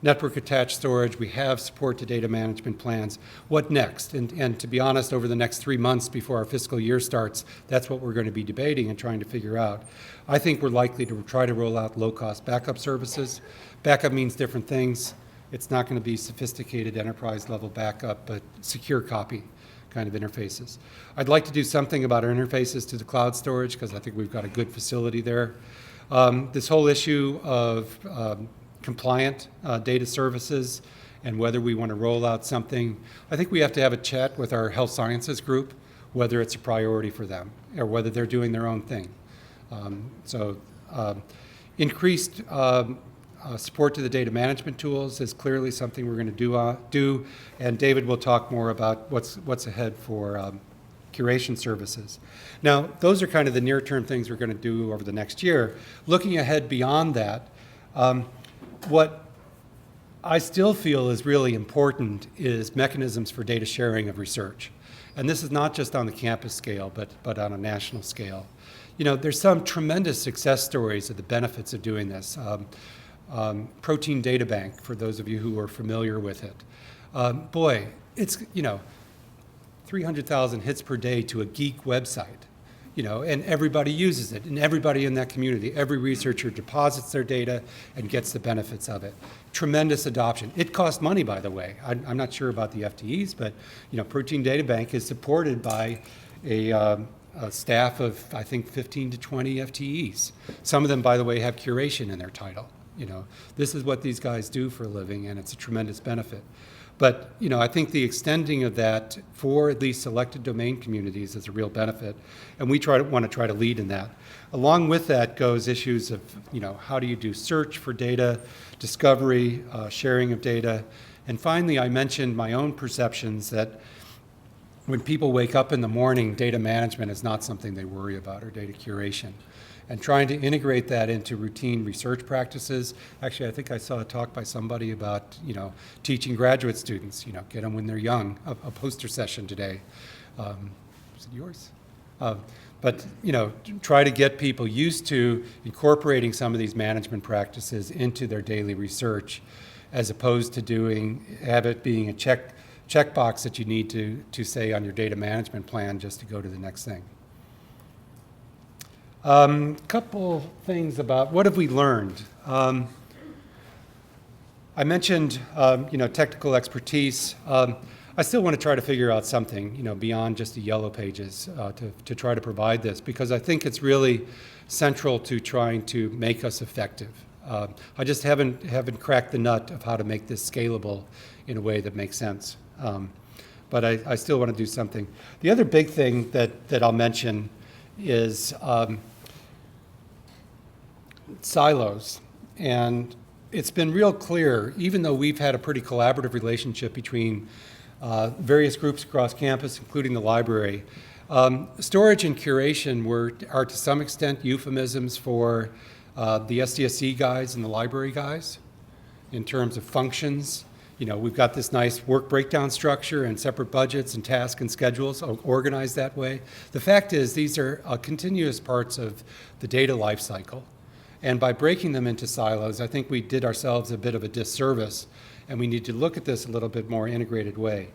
network attached storage, we have support to data management plans. What next? And to be honest, over the next 3 months before our fiscal year starts, that's what we're going to be debating and trying to figure out. I think we're likely to try to roll out low-cost backup services. Backup means different things. It's not going to be sophisticated enterprise-level backup, but secure copy kind of interfaces. I'd like to do something about our interfaces to the cloud storage because I think we've got a good facility there. This whole issue of compliant data services and whether we want to roll out something, I think we have to have a chat with our health sciences group, whether it's a priority for them or whether they're doing their own thing. Increased support to the data management tools is clearly something we're going to do, and David will talk more about what's ahead for curation services. Now, those are kind of the near-term things we're going to do over the next year. Looking ahead beyond that, what I still feel is really important is mechanisms for data sharing of research. And this is not just on the campus scale, but on a national scale. There's some tremendous success stories of the benefits of doing this. Protein Data Bank, for those of you who are familiar with it. Boy, it's, 300,000 hits per day to a geek website, and everybody uses it, and everybody in that community, every researcher deposits their data and gets the benefits of it. Tremendous adoption. It costs money, by the way. I'm not sure about the FTEs, but, Protein Data Bank is supported by a staff of, I think, 15 to 20 FTEs. Some of them, by the way, have curation in their title. This is what these guys do for a living, and it's a tremendous benefit. But, I think the extending of that for at least selected domain communities is a real benefit, and we want to try to lead in that. Along with that goes issues of, how do you do search for data, discovery, sharing of data, and finally, I mentioned my own perceptions that when people wake up in the morning, data management is not something they worry about, or data curation. And trying to integrate that into routine research practices. Actually, I think I saw a talk by somebody about, teaching graduate students, get them when they're young, a poster session today. Was it yours? But, try to get people used to incorporating some of these management practices into their daily research, as opposed to have it being a checkbox that you need to say on your data management plan just to go to the next thing. Couple things about what have we learned. I mentioned, technical expertise. I still want to try to figure out something, beyond just the yellow pages to try to provide this, because I think it's really central to trying to make us effective. I just haven't cracked the nut of how to make this scalable in a way that makes sense. But I still want to do something. The other big thing that I'll mention is silos. And it's been real clear, even though we've had a pretty collaborative relationship between various groups across campus, including the library, storage and curation are to some extent euphemisms for the SDSC guys and the library guys in terms of functions. We've got this nice work breakdown structure and separate budgets and tasks and schedules organized that way. The fact is, these are continuous parts of the data life cycle. And by breaking them into silos, I think we did ourselves a bit of a disservice, and we need to look at this a little bit more integrated way.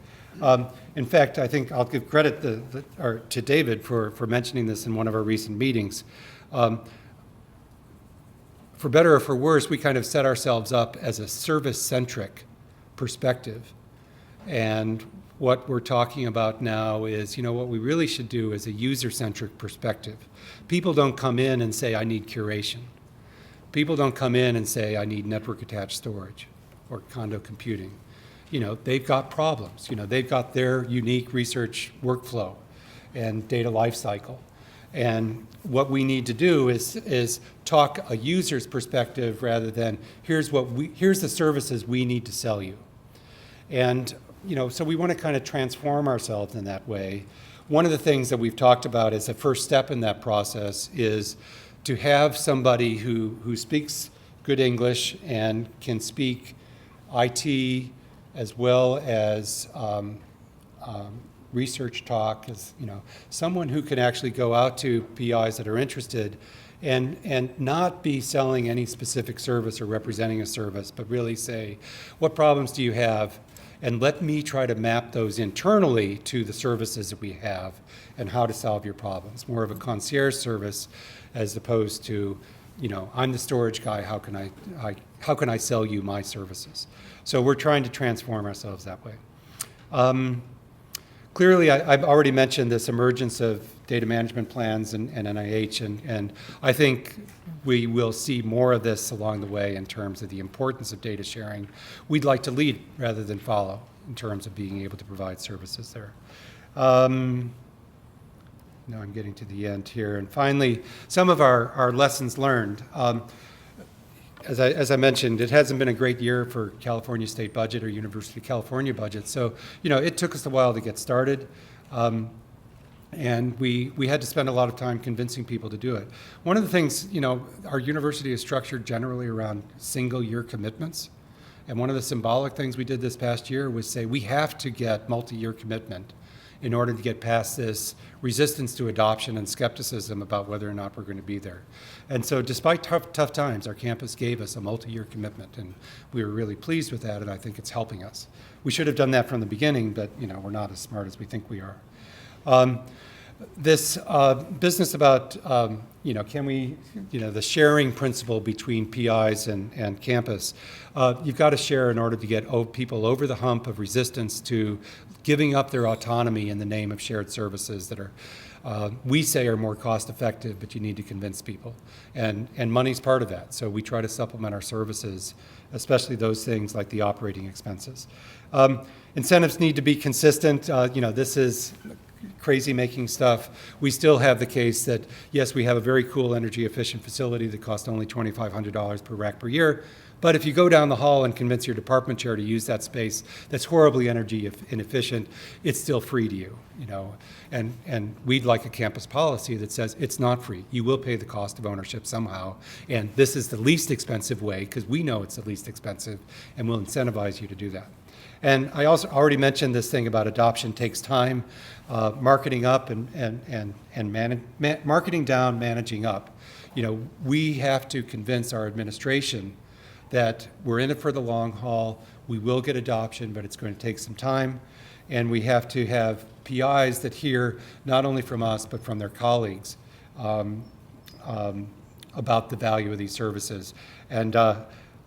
In fact, I think I'll give credit to David for mentioning this in one of our recent meetings. For better or for worse, we kind of set ourselves up as a service-centric perspective. And what we're talking about now is, what we really should do is a user-centric perspective. People don't come in and say, I need curation. People don't come in and say, I need network-attached storage or condo computing. They've got problems. They've got their unique research workflow and data lifecycle. And what we need to do is talk a user's perspective rather than here's the services we need to sell you. And so we want to kind of transform ourselves in that way. One of the things that we've talked about as a first step in that process is to have somebody who speaks good English and can speak IT as well as research talk, as someone who can actually go out to PIs that are interested and not be selling any specific service or representing a service, but really say, what problems do you have? And let me try to map those internally to the services that we have and how to solve your problems. More of a concierge service as opposed to, I'm the storage guy, how can I sell you my services? So we're trying to transform ourselves that way. Clearly, I've already mentioned this emergence of data management plans and NIH, and I think we will see more of this along the way in terms of the importance of data sharing. We'd like to lead rather than follow in terms of being able to provide services there. Now I'm getting to the end here. And finally, some of our lessons learned. As I mentioned, it hasn't been a great year for California State budget or University of California budget. So, it took us a while to get started. And we had to spend a lot of time convincing people to do it. One of the things, our university is structured generally around single-year commitments. And one of the symbolic things we did this past year was say we have to get multi-year commitment in order to get past this resistance to adoption and skepticism about whether or not we're going to be there. And so despite tough times, our campus gave us a multi-year commitment, and we were really pleased with that, and I think it's helping us. We should have done that from the beginning, but we're not as smart as we think we are. This business about, can we, the sharing principle between PIs and campus, you've got to share in order to get people over the hump of resistance to giving up their autonomy in the name of shared services that are, we say are more cost effective, but you need to convince people. And money's part of that. So we try to supplement our services, especially those things like the operating expenses. Incentives need to be consistent. This is crazy making stuff. We still have the case that, yes, we have a very cool energy efficient facility that costs only $2,500 per rack per year. But if you go down the hall and convince your department chair to use that space that's horribly energy inefficient, it's still free to you, And we'd like a campus policy that says it's not free. You will pay the cost of ownership somehow. And this is the least expensive way because we know it's the least expensive and we'll incentivize you to do that. And I also already mentioned this thing about adoption takes time, marketing up and marketing down, managing up. We have to convince our administration that we're in it for the long haul. We will get adoption, but it's going to take some time. And we have to have PIs that hear not only from us, but from their colleagues about the value of these services. And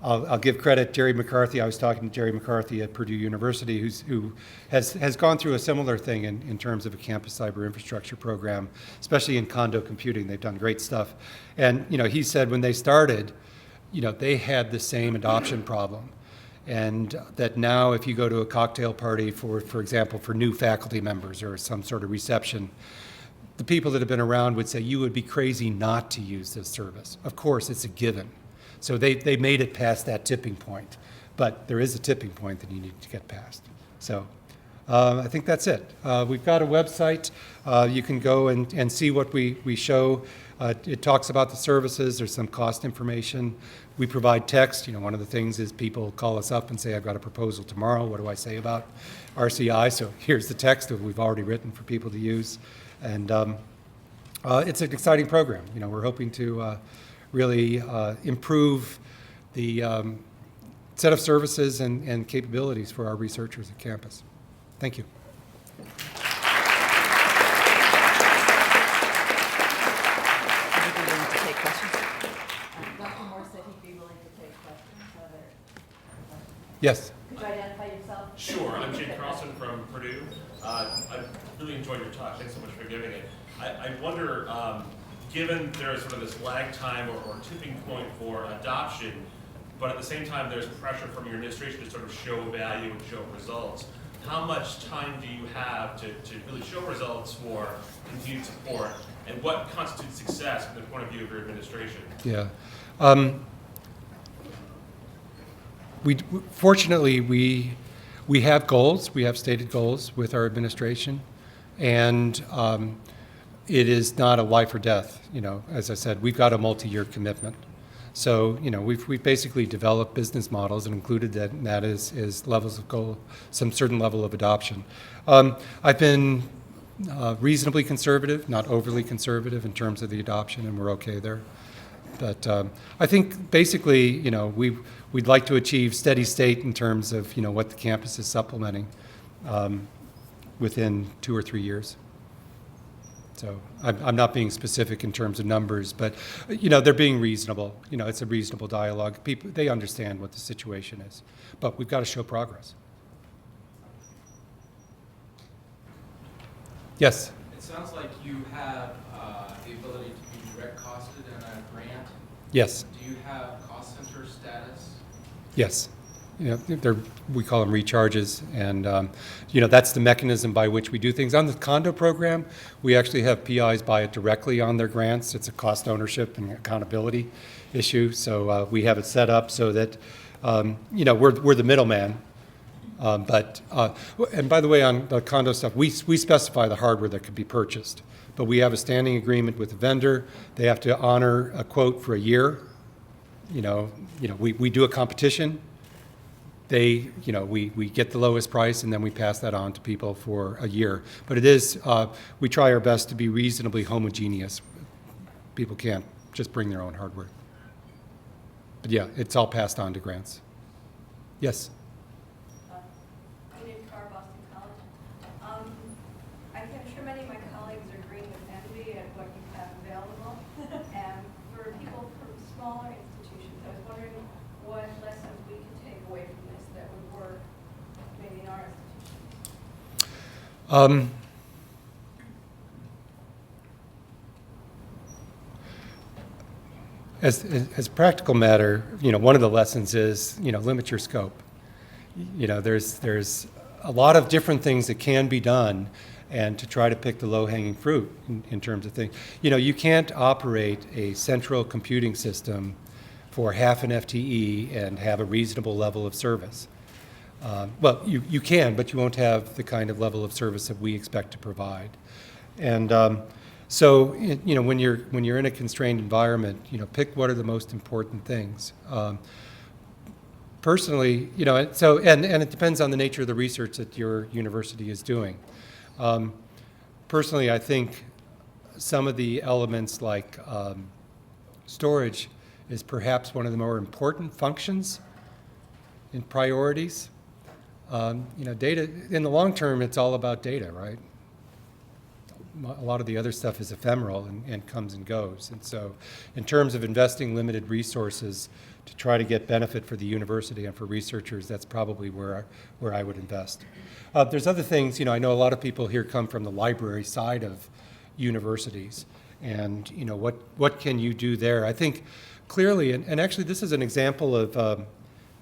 I'll give credit Jerry McCarthy. I was talking to Jerry McCarthy at Purdue University, who has gone through a similar thing in terms of a campus cyber infrastructure program, especially in condo computing. They've done great stuff. And he said when they started, they had the same adoption problem. And that now if you go to a cocktail party for example, for new faculty members or some sort of reception, the people that have been around would say, you would be crazy not to use this service. Of course, it's a given. So they made it past that tipping point. But there is a tipping point that you need to get past. So I think that's it. We've got a website. You can go and see what we show. It talks about the services. There's some cost information. We provide text. One of the things is people call us up and say, I've got a proposal tomorrow. What do I say about RCI? So here's the text that we've already written for people to use. And it's an exciting program. We're hoping to really improve the set of services and capabilities for our researchers at campus. Thank you. Yes. Could you identify yourself? Sure. I'm Jake Carlson from Purdue. I really enjoyed your talk. Thanks so much for giving it. I wonder, given there is sort of this lag time or tipping point for adoption, but at the same time there's pressure from your administration to sort of show value and show results, how much time do you have to really show results for continued support, and what constitutes success from the point of view of your administration? Yeah. Fortunately, we have goals. We have stated goals with our administration, and it is not a life or death. You know, as I said, we've got a multi-year commitment. So, you know, we've basically developed business models and included that is levels of goal, some certain level of adoption. I've been reasonably conservative, not overly conservative in terms of the adoption, and we're okay there. But I think basically, you know, we'd like to achieve steady state in terms of, you know, what the campus is supplementing within 2 or 3 years. So I'm not being specific in terms of numbers, but, you know, they're being reasonable. You know, it's a reasonable dialogue. People, they understand what the situation is, but we've got to show progress. Yes? It sounds like you have the ability to be direct costed in a grant. Yes. Do you have cost center status? Yes. You know, we call them recharges, and you know, that's the mechanism by which we do things. On the condo program, we actually have PIs buy it directly on their grants. It's a cost ownership and accountability issue, so we have it set up so that you know, we're the middleman. And by the way, on the condo stuff, we specify the hardware that could be purchased, but we have a standing agreement with the vendor. They have to honor a quote for a year. You know, we do a competition. We get the lowest price, and then we pass that on to people for a year. But it is, we try our best to be reasonably homogeneous. People can't just bring their own hardware. But yeah, it's all passed on to grants. Yes? My name is Cara, Boston College. I'm sure many of my colleagues are green with envy at what you have available. And for people from smaller institutions, I was wondering what lessons we can take away from this that would work maybe in our institution. As a practical matter, you know, one of the lessons is, you know, limit your scope. You know, there's a lot of different things that can be done, and to try to pick the low-hanging fruit in terms of things. You know, you can't operate a central computing system for half an FTE and have a reasonable level of service. Well, you can, but you won't have the kind of level of service that we expect to provide. And so, you know, when you're in a constrained environment, you know, pick what are the most important things. Personally, you know, so and it depends on the nature of the research that your university is doing. Personally, I think some of the elements like storage is perhaps one of the more important functions in priorities. You know, data, in the long term, it's all about data, right? A lot of the other stuff is ephemeral and comes and goes. And so in terms of investing limited resources to try to get benefit for the university and for researchers, that's probably where I would invest. There's other things, you know, I know a lot of people here come from the library side of universities. And, you know, what can you do there? I think clearly, and actually this is an example of,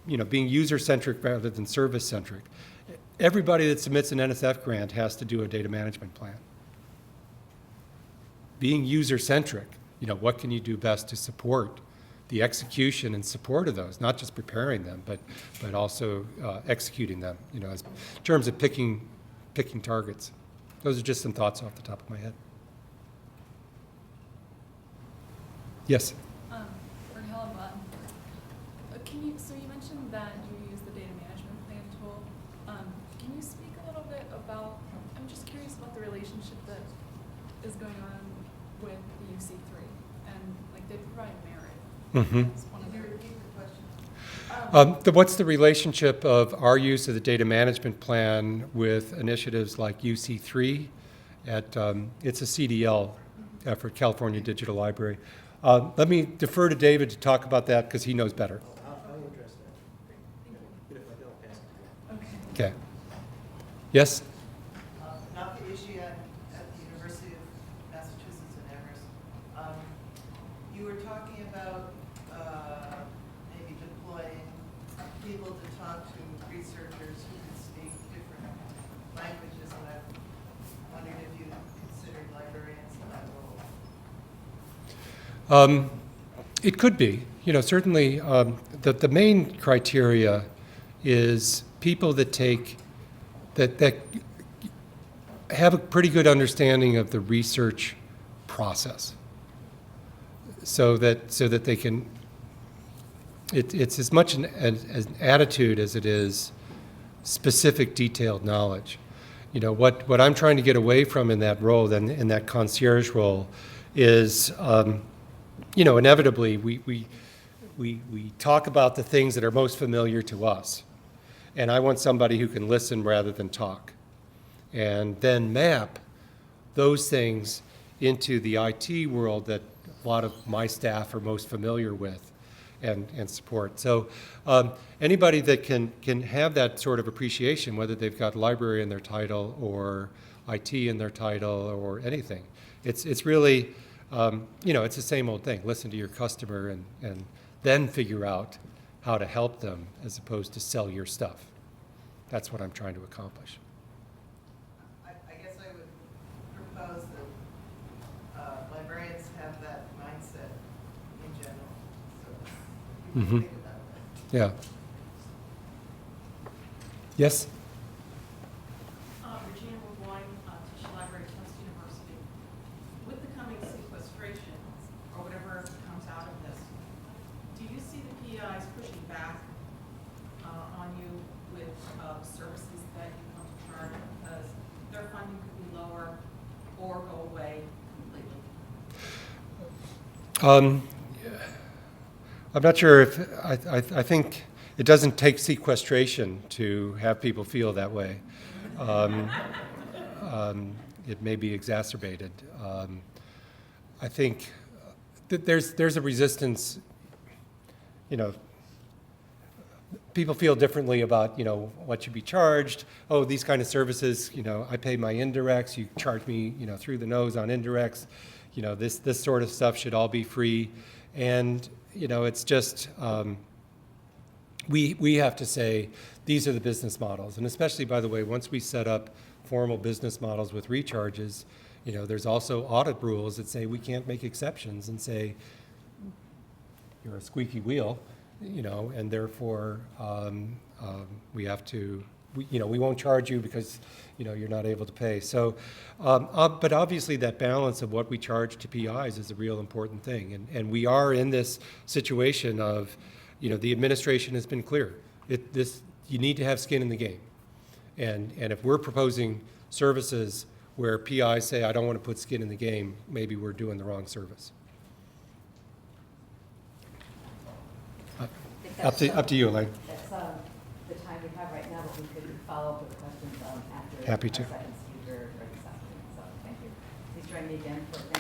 you know, being user-centric rather than service-centric. Everybody that submits an NSF grant has to do a data management plan. Being user-centric, you know, what can you do best to support the execution and support of those, not just preparing them, but also executing them, you know, as in terms of picking targets. Those are just some thoughts off the top of my head. Yes? So you mentioned that you use the data management plan tool. Can you speak a little bit about, I'm just curious about the relationship that is going on with the UC3, and like they provide merit Mhm. That's one of Can you the- repeat the question? What's the relationship of our use of the data management plan with initiatives like UC3 at, it's a CDL effort, California Digital Library. Let me defer to David to talk about that because he knows better. I'll address that. But if I don't, pass it to you. Okay. Okay. Yes? Not the issue at the University of Massachusetts in Amherst. You were talking about maybe deploying people to talk to researchers who can speak different languages, and I wondered if you considered librarians in that role. It could be. Certainly the main criteria is people that that have a pretty good understanding of the research process, so that they can. It's as much an attitude as it is specific, detailed knowledge. What I'm trying to get away from in that role, then in that concierge role, is inevitably we talk about the things that are most familiar to us, and I want somebody who can listen rather than talk, and then map those things into the IT world that a lot of my staff are most familiar with and support. So anybody that can have that sort of appreciation, whether they've got library in their title or IT in their title or anything, it's really, it's the same old thing. Listen to your customer and then figure out how to help them as opposed to sell your stuff. That's what I'm trying to accomplish. I guess I would propose that librarians have that mindset in general, so you Mhm. can think about that. Yeah. Yes? Regina Lemoyne, Tisch Library, Tufts University. With the coming sequestration, or whatever comes out of this, do you see the PIs pushing back on you with services that you come to charge because their funding could be lower or go away completely? I'm not sure if, I think it doesn't take sequestration to have people feel that way. It may be exacerbated. I think that there's a resistance, people feel differently about, what should be charged. Oh, these kind of services, I pay my indirects, you charge me, through the nose on indirects. This sort of stuff should all be free. And, it's just, we have to say, these are the business models. And especially, by the way, once we set up formal business models with recharges, there's also audit rules that say we can't make exceptions and say, you're a squeaky wheel, and therefore we have to, we won't charge you because, you're not able to pay. So, but obviously that balance of what we charge to PIs is a real important thing. And we are in this situation of, the administration has been clear. You need to have skin in the game. And if we're proposing services where PIs say, I don't want to put skin in the game, maybe we're doing the wrong service. Up to you, Elaine. That's the time we have right now, but we could follow up with the questions after Happy to. our second speaker for this afternoon. So thank you. Please join me again for